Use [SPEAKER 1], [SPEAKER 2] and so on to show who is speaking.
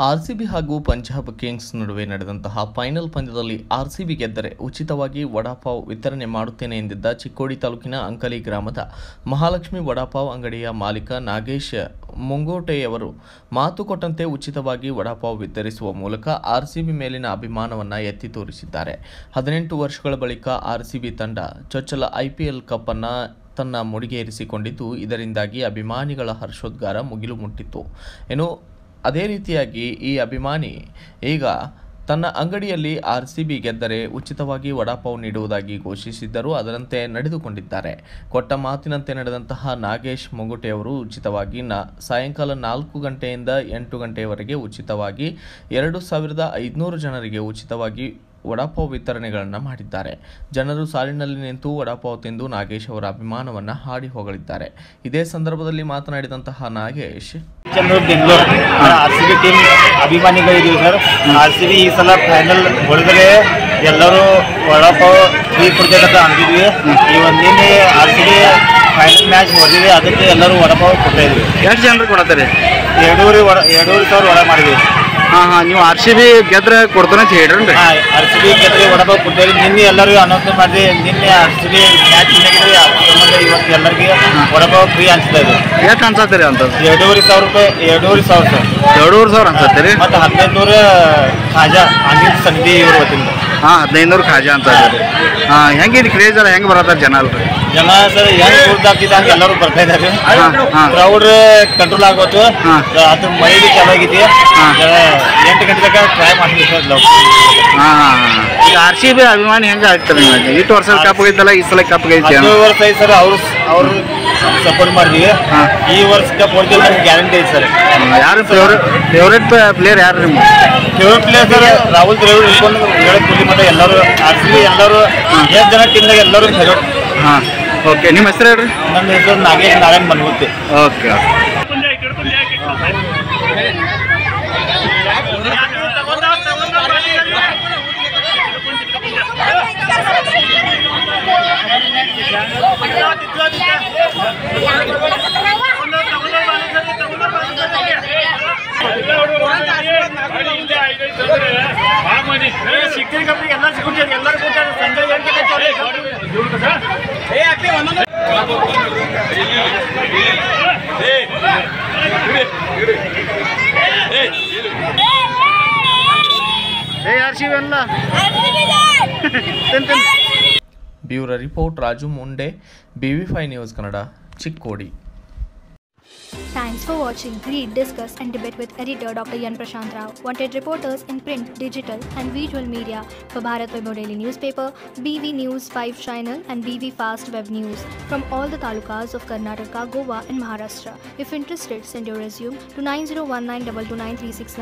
[SPEAKER 1] RCB ಹಾಗೂ Punjab Kings ನಡುವೆ ನಡೆದಂತಹ ಫೈನಲ್ ಪಂದ್ಯದಲ್ಲಿ ಆರ್ಸಿಬಿ ಗೆದ್ದರೆ ಉಚಿತವಾಗಿ ವಡಾಪಾವ್ ವಿತರಣೆ ಮಾಡುತ್ತೇನೆ ಎಂದಿದ್ದ ಚಿಕ್ಕೋಡಿ ತಾಲೂಕಿನ ಅಂಕಲಿ ಗ್ರಾಮದ ಮಹಾಲಕ್ಷ್ಮಿ ವಡಾಪಾವ್ ಅಂಗಡಿಯ ಮಾಲೀಕ ನಾಗೇಶ್ ಮುಂಗೋಟೆಯವರು ಮಾತು ಕೊಟ್ಟಂತೆ ಉಚಿತವಾಗಿ ವಡಾಪಾವ್ ವಿತರಿಸುವ ಮೂಲಕ ಆರ್ಸಿಬಿ ಮೇಲಿನ ಅಭಿಮಾನವನ್ನು ಎತ್ತಿ ತೋರಿಸಿದ್ದಾರೆ. 18 ವರ್ಷಗಳ ಬಳಿಕ ಆರ್ಸಿಬಿ ತಂಡ ಚೊಚ್ಚಲ ಐಪಿಎಲ್ ಕಪ್ ಅನ್ನು ತನ್ನ ಮುಡಿಗೇರಿಸಿಕೊಂಡಿದ್ದು, ಇದರಿಂದಾಗಿ ಅಭಿಮಾನಿಗಳ ಹರ್ಷೋದ್ಗಾರ ಮುಗಿಲು ಮುಟ್ಟಿತ್ತು. ಅದೇ ರೀತಿಯಾಗಿ ಈ ಅಭಿಮಾನಿ ಈಗ ತನ್ನ ಅಂಗಡಿಯಲ್ಲಿ ಆರ್ಸಿಬಿ ಗೆದ್ದರೆ ಉಚಿತವಾಗಿ ವಡಾಪಾವ್ ನೀಡುವುದಾಗಿ ಘೋಷಿಸಿದ್ದರು. ಅದರಂತೆ ನಡೆದುಕೊಂಡಿದ್ದಾರೆ. ಕೊಟ್ಟ ಮಾತಿನಂತೆ ನಡೆದಂತಹ ನಾಗೇಶ್ ಮುಂಗುಟೆಯವರು ಉಚಿತವಾಗಿ ಸಾಯಂಕಾಲ 4 ಗಂಟೆಯಿಂದ 8 ಗಂಟೆಯವರೆಗೆ ಉಚಿತವಾಗಿ 2500 ಜನರಿಗೆ ಉಚಿತವಾಗಿ ವಡಾಪಾವ್ ವಿತರಣೆಗಳನ್ನು ಮಾಡಿದ್ದಾರೆ. ಜನರು ಸಾಲಿನಲ್ಲಿ ನಿಂತು ವಡಾಪಾವ್ ತಿಂದು ನಾಗೇಶ್ ಅವರ ಅಭಿಮಾನವನ್ನು ಹಾಡಿ ಹೊಗಳಿದ್ದಾರೆ. ಇದೇ ಸಂದರ್ಭದಲ್ಲಿ ಮಾತನಾಡಿದಂತಹ ನಾಗೇಶ್,
[SPEAKER 2] ಆರ್ಸಿಬಿ ಟೀಮ್ ಅಭಿಮಾನಿಗಳಿದ್ದೀವಿ ಸರ್. ಆರ್ಸಿಬಿ ಈ ಸಲ ಫೈನಲ್ ಹೊಡೆದರೆ ಎಲ್ಲರೂ ವಡಾಪಾವ್ ಫ್ರೀ ಕೊಡ್ಬೇಕಂತ ಅಂದಿದ್ವಿ. ಈ ಒಂದಿನ ಆರ್ಸಿಬಿ ಫೈನಲ್ ಮ್ಯಾಚ್ ಹೊಡೆದಿದೆ, ಅದಕ್ಕೆ ಎಲ್ಲರೂ ವಡಾಪಾವ್ ಕೊಡ್ತಾ ಇದ್ವಿ.
[SPEAKER 3] ಎಷ್ಟು ಜನರು ಕೊಡ್ತಾರೆ?
[SPEAKER 2] 2,500 ವಡ ಮಾಡಿದ್ವಿ.
[SPEAKER 3] ನೀವು ಆರ್ಸಿಬಿ ಗೆದ್ರೆ ಕೊಡ್ತಾನೆ ಅಂತ ಹೇಳ್ರಿ.
[SPEAKER 2] ಆರ್ಸಿಬಿ ಗೆದ್ರೆ ವಡಾಪಾವ್ ಕೊಡ್ತೇವೆ. ನಿನ್ನೆ ಎಲ್ಲರಿಗೂ ಅನೌನ್ಸ್ ಮಾಡಿ ನಿನ್ನೆ ಆರ್ಸಿಬಿ ಮ್ಯಾಚ್ ಇವತ್ತು ಎಲ್ಲರಿಗೆ ವಡಾಪಾವ್ ಫ್ರೀ ಅನ್ಸ್ತಾ ಇದೆ.
[SPEAKER 3] ಎಷ್ಟು ಅನ್ಸತ್ತೀರಿ ಅಂತ?
[SPEAKER 2] 2,500 ರೂಪಾಯಿ. 2,500 ಸರ್.
[SPEAKER 3] 2,500 ಅನ್ಸತ್ತೀರಿ.
[SPEAKER 2] ಮತ್ತು 1,500 ಖಾಜಾ ಆನಂದ್ ಸಂಧಿ ಇವ್ರ ವತಿಯಿಂದ.
[SPEAKER 3] 1,500 ಖಾಜಾ ಅಂತ. ಹೆಂಗಿದೆ ಕ್ರೇಜ್ ಅಲ್ಲ? ಹೆಂಗೆ ಬರತ್ತಾರ ಜನ
[SPEAKER 2] ಸರ್? ಹೆಂಗ್ ದುಡ್ಡು ಹಾಕಿದಂಗೆ ಎಲ್ಲರೂ ಬರ್ತಾ ಇದ್ದಾರೆ. ಕ್ರೌಡ್ ಕಂಟ್ರೋಲ್ ಆಗೋದು. ಅದ್ರ ಮೈ ಬಿ ಚೆನ್ನಾಗಿದೆ. 8 ಗಂಟೆ ತನಕ ಟ್ರೈ ಮಾಡ್ತೀವಿ ಸರ್.
[SPEAKER 3] ಈಗ ಆರ್ಸಿಬಿ ಅಭಿಮಾನಿ ಹೆಂಗೆ ಆಗ್ತಾರೆ? ಇಷ್ಟು ವರ್ಷ ಕಪ್ ಹೋಗಿದ್ದಲ್ಲ, ಈ ಸಲ ಕಪ್ ಹೋಗಿದ್ದೆ.
[SPEAKER 2] 15 ವರ್ಷ ಐತೆ ಸರ್. ಅವ್ರು ಸಪೋರ್ಟ್ ಮಾಡಿದ್ವಿ. ಈ ವರ್ಷ ಕಪ್ ಹೊಡ್ತೀವಿ ನಮ್ಗೆ ಗ್ಯಾರಂಟಿ ಐತೆ ಸರ್.
[SPEAKER 3] ಯಾರು ಫೇವ್ರೇಟ್ ಪ್ಲೇಯರ್ ಯಾರು ನಿಮ್ಮ
[SPEAKER 2] favourite player sir? Rahul Dravid ಹಿಡ್ಕೊಂಡು ವಿರಾಟ್ ಕೊಹ್ಲಿ ಮಟ್ಟ ಎಲ್ಲರೂ ಆರ್ಸಿಬಿ ಎಲ್ಲರೂ 8 ಜನ ಟೀಮ್ನಾಗ ಎಲ್ಲರೂ ಫೇವ್ರೇಟ್.
[SPEAKER 3] ಓಕೆ, ನಿಮ್ಮ ಹೆಸರು ಹೇಳ್ರಿ?
[SPEAKER 2] ನನ್ನ ಹೆಸರು ನಾಗೇಶ್ ನಾರಾಯಣ್ ಬಂದ್ಬಿಡ್ತಿ.
[SPEAKER 3] Okay.
[SPEAKER 1] Bureau report Raju Munde, BV5 news Kannada, Chikkodi.
[SPEAKER 4] Thanks for watching. Read, discuss and debate with editor Dr. Yan Prashant Rao. Wanted reporters in print, digital and visual media for Bharat Vaibhav Daily Newspaper, BV News 5 Channel and BV Fast Web News from all the talukas of Karnataka, Goa and Maharashtra. If interested, send your resume to 9019229369.